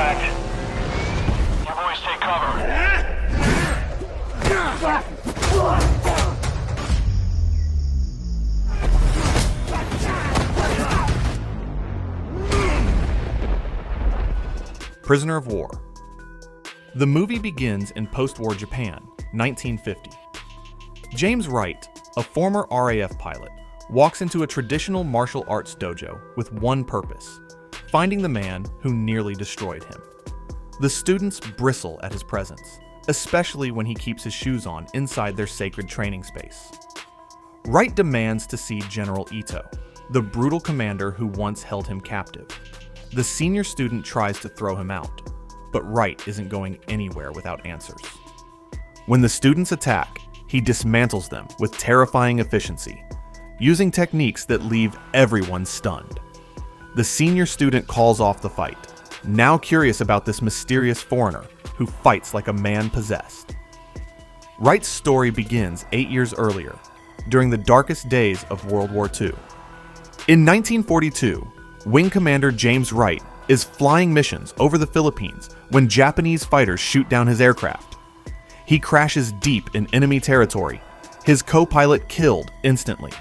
contact. You boys take cover. Prisoner of War. The movie begins in post-war Japan, 1950. James Wright, a former RAF pilot, walks into a traditional martial arts dojo with one purpose: finding the man who nearly destroyed him. The students bristle at his presence, especially when he keeps his shoes on inside their sacred training space. Wright demands to see General Ito, the brutal commander who once held him captive. The senior student tries to throw him out, but Wright isn't going anywhere without answers. When the students attack, he dismantles them with terrifying efficiency, using techniques that leave everyone stunned. The senior student calls off the fight, now curious about this mysterious foreigner who fights like a man possessed. Wright's story begins 8 years earlier, during the darkest days of World War II. In 1942, Wing Commander James Wright is flying missions over the Philippines when Japanese fighters shoot down his aircraft. He crashes deep in enemy territory, his co-pilot killed instantly.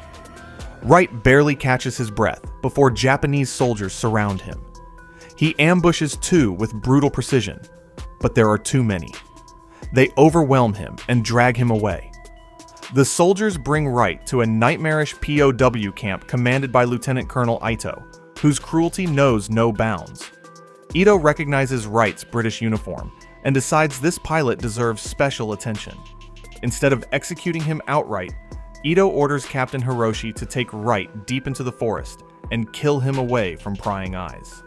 Wright barely catches his breath before Japanese soldiers surround him. He ambushes two with brutal precision, but there are too many. They overwhelm him and drag him away. The soldiers bring Wright to a nightmarish POW camp commanded by Lieutenant Colonel Ito, whose cruelty knows no bounds. Ito recognizes Wright's British uniform and decides this pilot deserves special attention. Instead of executing him outright, Ito orders Captain Hiroshi to take Wright deep into the forest and kill him away from prying eyes.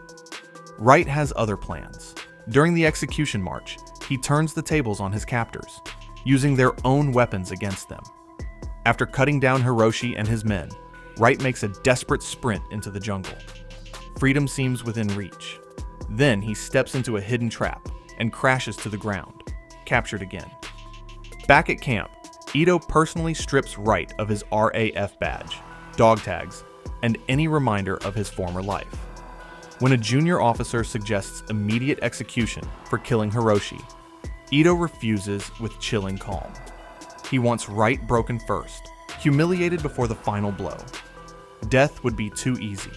Wright has other plans. During the execution march, he turns the tables on his captors, using their own weapons against them. After cutting down Hiroshi and his men, Wright makes a desperate sprint into the jungle. Freedom seems within reach. Then he steps into a hidden trap and crashes to the ground, captured again. Back at camp, Ito personally strips Wright of his RAF badge, dog tags, and any reminder of his former life. When a junior officer suggests immediate execution for killing Hiroshi, Ito refuses with chilling calm. He wants Wright broken first, humiliated before the final blow. Death would be too easy.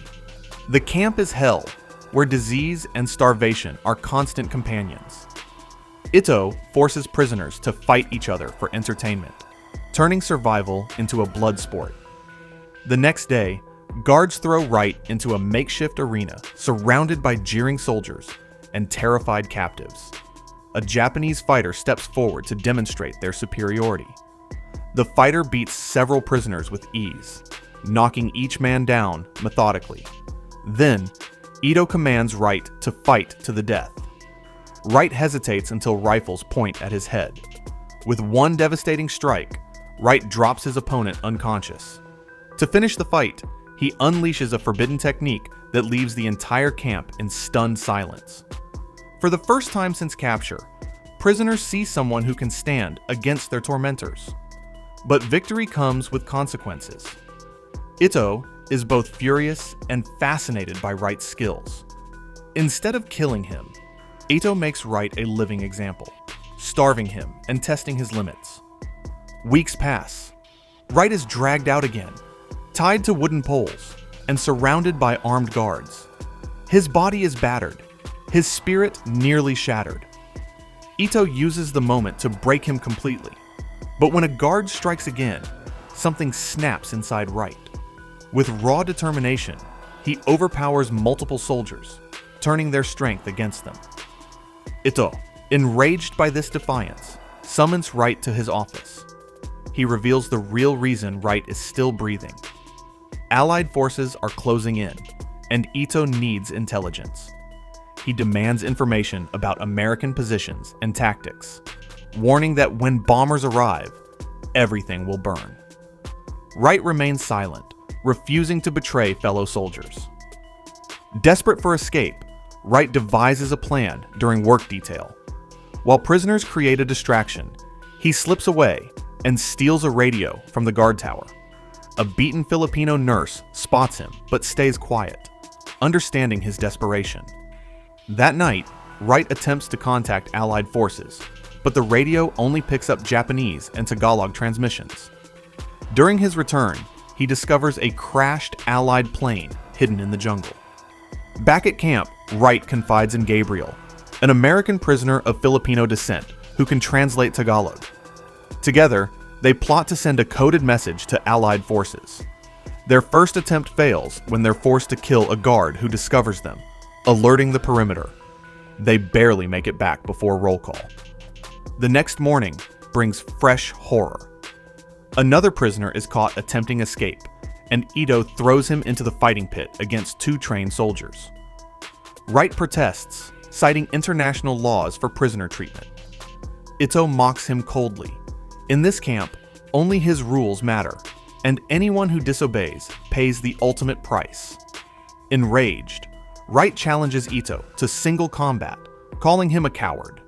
The camp is hell, where disease and starvation are constant companions. Ito forces prisoners to fight each other for entertainment, turning survival into a blood sport. The next day, guards throw Wright into a makeshift arena surrounded by jeering soldiers and terrified captives. A Japanese fighter steps forward to demonstrate their superiority. The fighter beats several prisoners with ease, knocking each man down methodically. Then, Ito commands Wright to fight to the death. Wright hesitates until rifles point at his head. With one devastating strike, Wright drops his opponent unconscious. To finish the fight, he unleashes a forbidden technique that leaves the entire camp in stunned silence. For the first time since capture, prisoners see someone who can stand against their tormentors. But victory comes with consequences. Ito is both furious and fascinated by Wright's skills. Instead of killing him, Ito makes Wright a living example, starving him and testing his limits. Weeks pass. Wright is dragged out again, tied to wooden poles, and surrounded by armed guards. His body is battered, his spirit nearly shattered. Ito uses the moment to break him completely, but when a guard strikes again, something snaps inside Wright. With raw determination, he overpowers multiple soldiers, turning their strength against them. Ito, enraged by this defiance, summons Wright to his office. He reveals the real reason Wright is still breathing. Allied forces are closing in, and Ito needs intelligence. He demands information about American positions and tactics, warning that when bombers arrive, everything will burn. Wright remains silent, refusing to betray fellow soldiers. Desperate for escape, Wright devises a plan during work detail. While prisoners create a distraction, he slips away and steals a radio from the guard tower. A beaten Filipino nurse spots him but stays quiet, understanding his desperation. That night, Wright attempts to contact Allied forces, but the radio only picks up Japanese and Tagalog transmissions. During his return, he discovers a crashed Allied plane hidden in the jungle. Back at camp, Wright confides in Gabriel, an American prisoner of Filipino descent who can translate Tagalog. Together, they plot to send a coded message to Allied forces. Their first attempt fails when they're forced to kill a guard who discovers them, alerting the perimeter. They barely make it back before roll call. The next morning brings fresh horror. Another prisoner is caught attempting escape, and Ito throws him into the fighting pit against 2 trained soldiers. Wright protests, citing international laws for prisoner treatment. Ito mocks him coldly. In this camp, only his rules matter, and anyone who disobeys pays the ultimate price. Enraged, Wright challenges Ito to single combat, calling him a coward.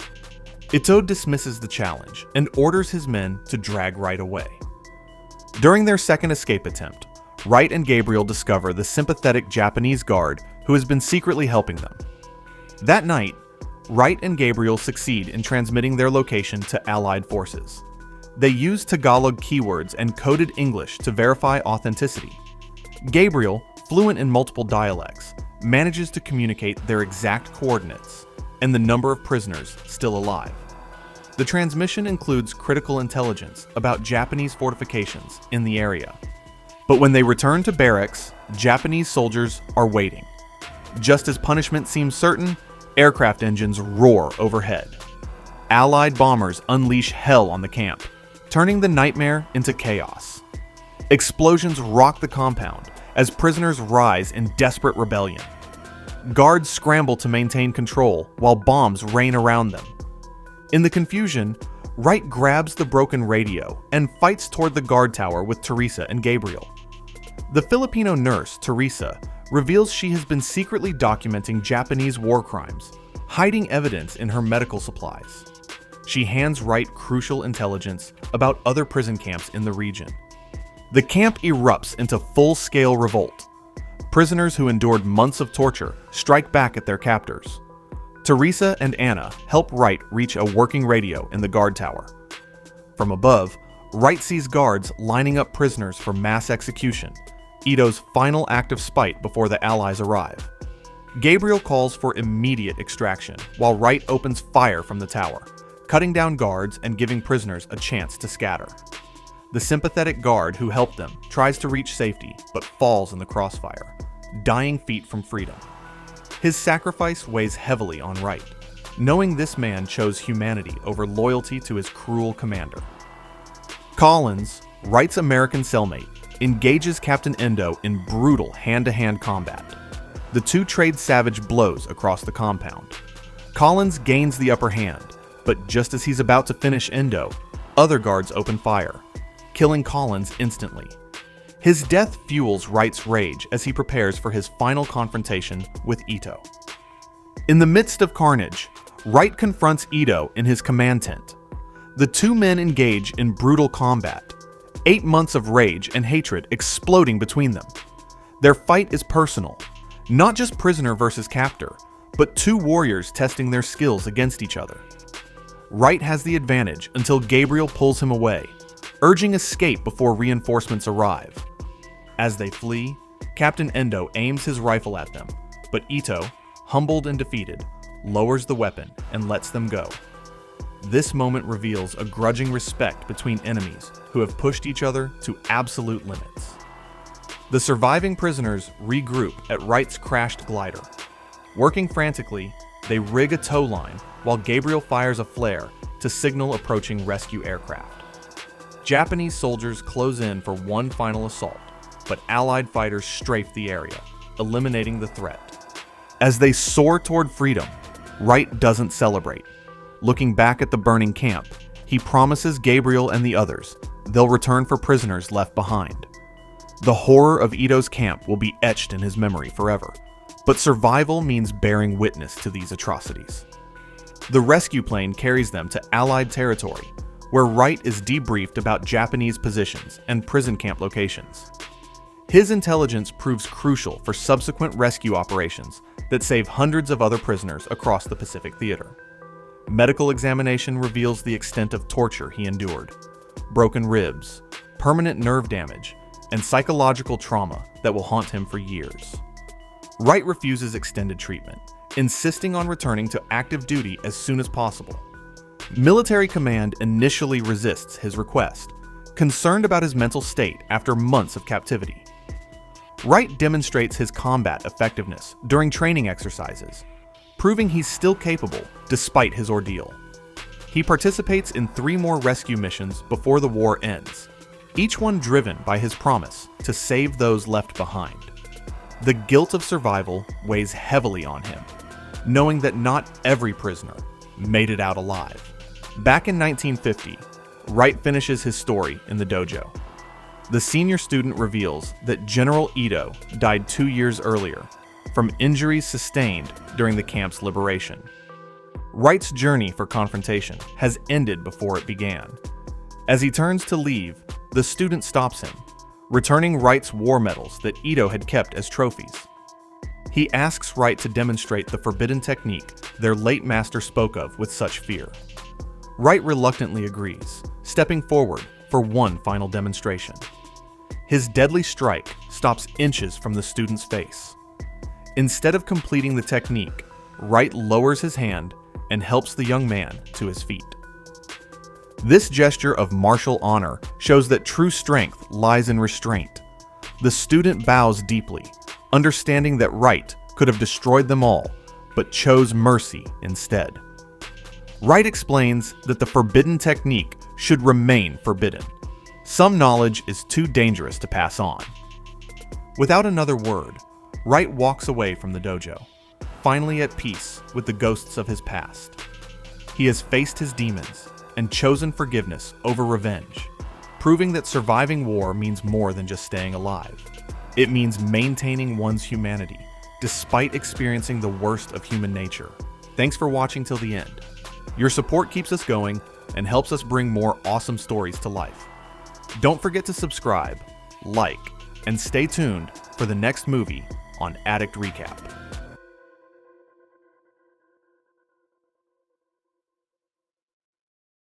Ito dismisses the challenge and orders his men to drag Wright away. During their second escape attempt, Wright and Gabriel discover the sympathetic Japanese guard who has been secretly helping them. That night, Wright and Gabriel succeed in transmitting their location to Allied forces. They use Tagalog keywords and coded English to verify authenticity. Gabriel, fluent in multiple dialects, manages to communicate their exact coordinates and the number of prisoners still alive. The transmission includes critical intelligence about Japanese fortifications in the area. But when they return to barracks, Japanese soldiers are waiting. Just as punishment seems certain, aircraft engines roar overhead. Allied bombers unleash hell on the camp, turning the nightmare into chaos. Explosions rock the compound as prisoners rise in desperate rebellion. Guards scramble to maintain control while bombs rain around them. In the confusion, Wright grabs the broken radio and fights toward the guard tower with Teresa and Gabriel. The Filipino nurse, Teresa, reveals she has been secretly documenting Japanese war crimes, hiding evidence in her medical supplies. She hands Wright crucial intelligence about other prison camps in the region. The camp erupts into full-scale revolt. Prisoners who endured months of torture strike back at their captors. Teresa and Anna help Wright reach a working radio in the guard tower. From above, Wright sees guards lining up prisoners for mass execution, Ito's final act of spite before the Allies arrive. Gabriel calls for immediate extraction, while Wright opens fire from the tower, cutting down guards and giving prisoners a chance to scatter. The sympathetic guard who helped them tries to reach safety, but falls in the crossfire, dying feet from freedom. His sacrifice weighs heavily on Wright, knowing this man chose humanity over loyalty to his cruel commander. Collins, Wright's American cellmate, engages Captain Endo in brutal hand-to-hand combat. The 2 trade savage blows across the compound. Collins gains the upper hand, but just as he's about to finish Endo, other guards open fire, killing Collins instantly. His death fuels Wright's rage as he prepares for his final confrontation with Ito. In the midst of carnage, Wright confronts Ito in his command tent. The 2 men engage in brutal combat, 8 months of rage and hatred exploding between them. Their fight is personal, not just prisoner versus captor, but 2 warriors testing their skills against each other. Wright has the advantage until Gabriel pulls him away, urging escape before reinforcements arrive. As they flee, Captain Endo aims his rifle at them, but Ito, humbled and defeated, lowers the weapon and lets them go. This moment reveals a grudging respect between enemies who have pushed each other to absolute limits. The surviving prisoners regroup at Wright's crashed glider. Working frantically, they rig a tow line while Gabriel fires a flare to signal approaching rescue aircraft. Japanese soldiers close in for one final assault, but Allied fighters strafe the area, eliminating the threat. As they soar toward freedom, Wright doesn't celebrate. Looking back at the burning camp, he promises Gabriel and the others they'll return for prisoners left behind. The horror of Ito's camp will be etched in his memory forever, but survival means bearing witness to these atrocities. The rescue plane carries them to Allied territory, where Wright is debriefed about Japanese positions and prison camp locations. His intelligence proves crucial for subsequent rescue operations that save hundreds of other prisoners across the Pacific Theater. Medical examination reveals the extent of torture he endured: broken ribs, permanent nerve damage, and psychological trauma that will haunt him for years. Wright refuses extended treatment, insisting on returning to active duty as soon as possible. Military command initially resists his request, concerned about his mental state after months of captivity. Wright demonstrates his combat effectiveness during training exercises, proving he's still capable despite his ordeal. He participates in 3 more rescue missions before the war ends, each one driven by his promise to save those left behind. The guilt of survival weighs heavily on him, knowing that not every prisoner made it out alive. Back in 1950, Wright finishes his story in the dojo. The senior student reveals that General Ito died 2 years earlier from injuries sustained during the camp's liberation. Wright's journey for confrontation has ended before it began. As he turns to leave, the student stops him, returning Wright's war medals that Ito had kept as trophies. He asks Wright to demonstrate the forbidden technique their late master spoke of with such fear. Wright reluctantly agrees, stepping forward for one final demonstration. His deadly strike stops inches from the student's face. Instead of completing the technique, Wright lowers his hand and helps the young man to his feet. This gesture of martial honor shows that true strength lies in restraint. The student bows deeply, understanding that Wright could have destroyed them all, but chose mercy instead. Wright explains that the forbidden technique should remain forbidden. Some knowledge is too dangerous to pass on. Without another word, Wright walks away from the dojo, finally at peace with the ghosts of his past. He has faced his demons and chosen forgiveness over revenge, proving that surviving war means more than just staying alive. It means maintaining one's humanity, despite experiencing the worst of human nature. Thanks for watching till the end. Your support keeps us going and helps us bring more awesome stories to life. Don't forget to subscribe, like, and stay tuned for the next movie on Addict Recap.